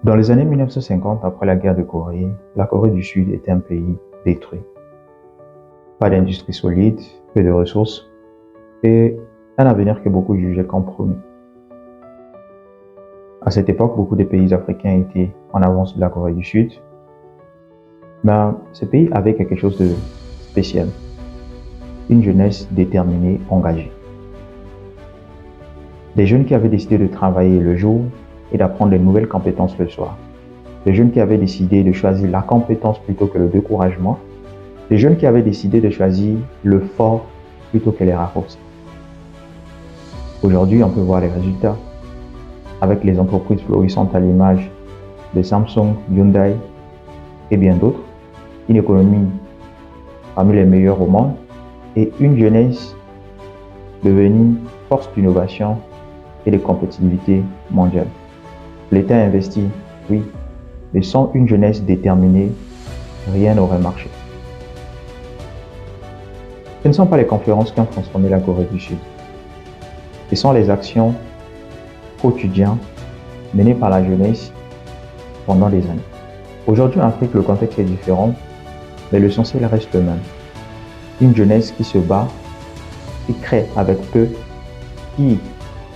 Dans les années 1950, après la guerre de Corée, la Corée du Sud était un pays détruit. Pas d'industrie solide, peu de ressources et un avenir que beaucoup jugeaient comme promis. À cette époque, beaucoup de pays africains étaient en avance de la Corée du Sud, mais ce pays avait quelque chose de spécial, une jeunesse déterminée, engagée. Des jeunes qui avaient décidé de travailler le jour et d'apprendre de nouvelles compétences le soir. Des jeunes qui avaient décidé de choisir la compétence plutôt que le découragement. Des jeunes qui avaient décidé de choisir le fort plutôt que les raccourcis. Aujourd'hui, on peut voir les résultats avec les entreprises florissantes à l'image de Samsung, Hyundai et bien d'autres, une économie parmi les meilleures au monde et une jeunesse devenue force d'innovation et de compétitivité mondiale. L'État investit, oui, mais sans une jeunesse déterminée, rien n'aurait marché. Ce ne sont pas les conférences qui ont transformé la Corée du Sud. Ce sont les actions quotidiennes menées par la jeunesse pendant des années. Aujourd'hui en Afrique, le contexte est différent, mais l'essentiel reste le même. Une jeunesse qui se bat, qui crée avec peu, qui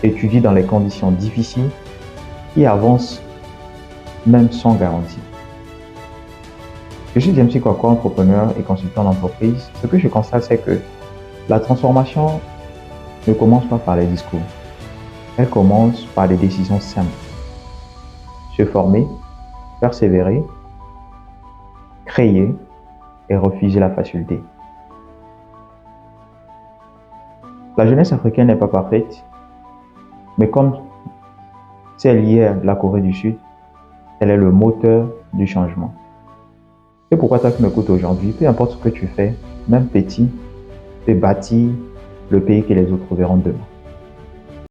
étudie dans les conditions difficiles, qui avance même sans garantie. Je suis James Kwakwa, entrepreneur et consultant d'entreprise. Ce que je constate, c'est que la transformation ne commence pas par les discours. Elle commence par des décisions simples. Se former, persévérer, créer et refuser la facilité. La jeunesse africaine n'est pas parfaite, mais comme celle hier de la Corée du Sud, elle est le moteur du changement. C'est pourquoi toi qui m'écoutes aujourd'hui, peu importe ce que tu fais, même petit, tu peux bâtir le pays que les autres verront demain.